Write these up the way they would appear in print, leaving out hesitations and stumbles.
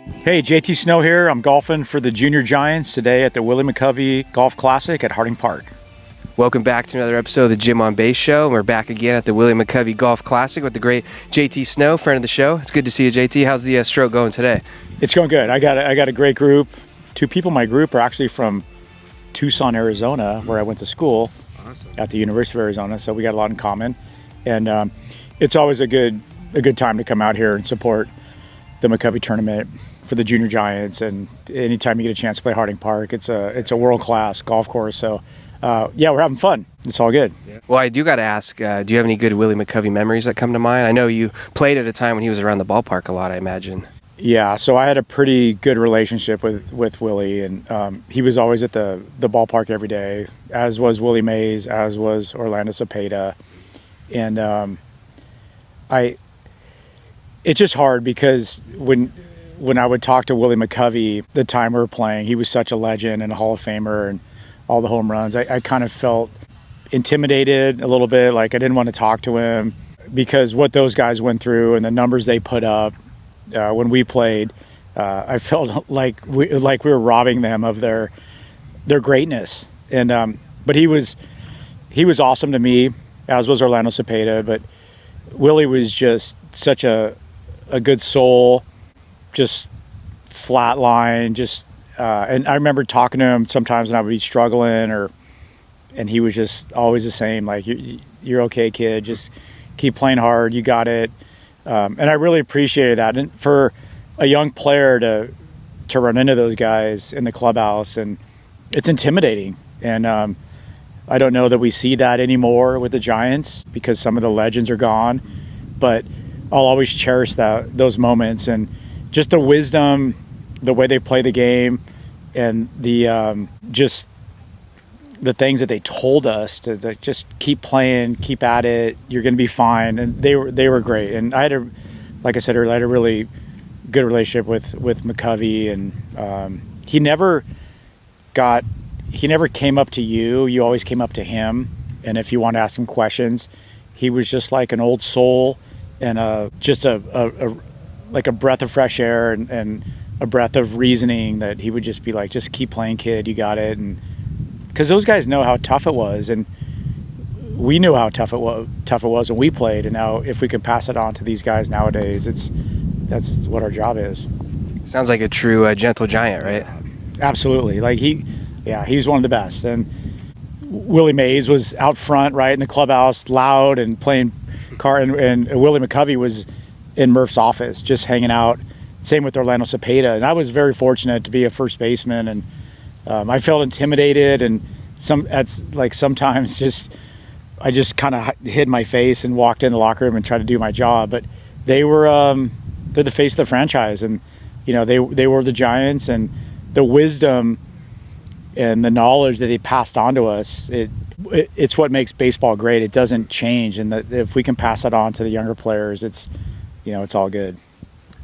Hey, JT Snow here. I'm golfing for the Junior Giants today at the Willie McCovey Golf Classic at Harding Park. Welcome back to another episode of the Jim on Base Show. We're back again at the Willie McCovey Golf Classic with the great JT Snow, friend of the show. It's good to see you, JT. How's the stroke going today? It's going good. I got a great group. Two people in my group are actually from Tucson, Arizona, where I went to school. Awesome. At the University of Arizona, so we got a lot in common. And it's always a good time to come out here and support the McCovey tournament for the Junior Giants, and anytime you get a chance to play Harding Park, it's a world-class golf course. So, we're having fun. It's all good. Yeah. Well, I do got to ask, do you have any good Willie McCovey memories that come to mind? I know you played at a time when he was around the ballpark a lot, I imagine. Yeah, so I had a pretty good relationship with Willie, and he was always at the ballpark every day, as was Willie Mays, as was Orlando Cepeda. And it's just hard because when I would talk to Willie McCovey, the time we were playing, he was such a legend and a Hall of Famer and all the home runs. I kind of felt intimidated a little bit, like I didn't want to talk to him because what those guys went through and the numbers they put up when we played, I felt like we were robbing them of their greatness. And but he was awesome to me, as was Orlando Cepeda. But Willie was just such a good soul. Just flatline, and I remember talking to him sometimes when I would be struggling, and he was just always the same, like, you're okay, kid, just keep playing hard, you got it. And I really appreciated that. And for a young player to run into those guys in the clubhouse, and it's intimidating. And I don't know that we see that anymore with the Giants because some of the legends are gone, but I'll always cherish those moments, and just the wisdom, the way they play the game, and the just the things that they told us to just keep playing, keep at it. You're going to be fine, and they were great. And I had like I said earlier, I had a really good relationship with McCovey, and he never came up to you. You always came up to him, and if you want to ask him questions, he was just like an old soul, and just a like a breath of fresh air and a breath of reasoning that he would just be like, just keep playing, kid, you got it. And because those guys know how tough it was, and we knew how tough it was when we played, and now if we can pass it on to these guys nowadays, that's what our job is. Sounds like a true gentle giant, right? Absolutely. Like he was one of the best. And Willie Mays was out front, right in the clubhouse, loud and playing and Willie McCovey was in Murph's office, just hanging out. Same with Orlando Cepeda. And I was very fortunate to be a first baseman, and I felt intimidated, and sometimes I just kind of hid my face and walked in the locker room and tried to do my job. But they're the face of the franchise, and they were the Giants, and the wisdom and the knowledge that they passed on to us, it's what makes baseball great. It doesn't change, and if we can pass that on to the younger players, it's all good.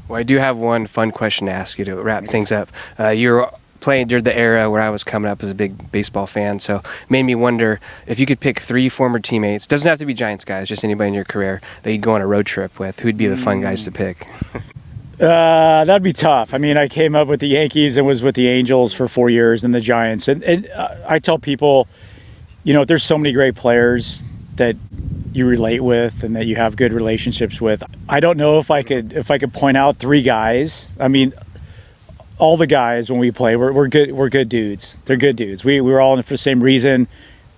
Well, I do have one fun question to ask you to wrap things up. You were playing during the era where I was coming up as a big baseball fan, so it made me wonder if you could pick 3 former teammates, doesn't have to be Giants guys, just anybody in your career that you'd go on a road trip with, who'd be the fun guys to pick? That'd be tough. I mean, I came up with the Yankees and was with the Angels for 4 years, and the Giants. And I tell people, there's so many great players that you relate with and that you have good relationships with. I don't know if I could point out 3 guys. I mean, all the guys when we play, we're good dudes. They're good dudes. We were all in it for the same reason.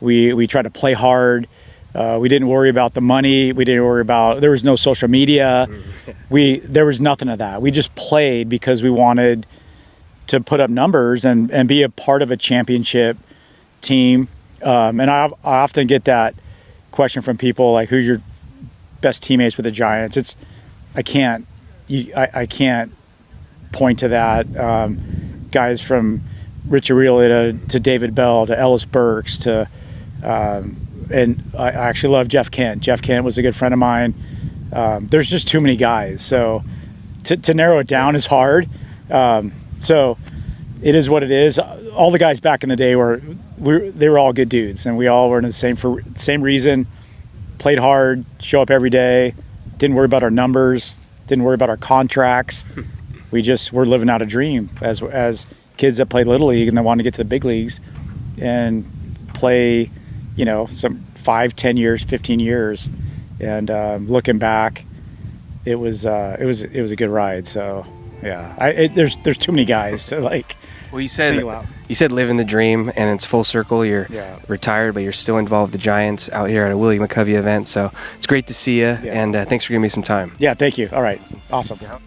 We try to play hard. We didn't worry about the money. There was no social media. There was nothing of that. We just played because we wanted to put up numbers and be a part of a championship team. And I often get that question from people, like, who's your best teammates with the Giants? I can't point to that. Guys from Rich Arriola to David Bell to Ellis Burks to and I actually love Jeff Kent. Jeff Kent was a good friend of mine. There's just too many guys, so to narrow it down is hard. So it is what it is. All the guys back in the day they were all good dudes, and we all were in the same reason. Played hard, show up every day, didn't worry about our numbers, didn't worry about our contracts. we just were living out a dream as kids that played Little League and then wanted to get to the big leagues and play, some 5, 10 years, 15 years. And looking back, it was a good ride. So yeah, there's too many guys to like. Well, you said living the dream, and it's full circle. You're retired, but you're still involved with the Giants out here at a Willie McCovey event. So it's great to see you, and thanks for giving me some time. Yeah, thank you. All right, awesome. Yeah.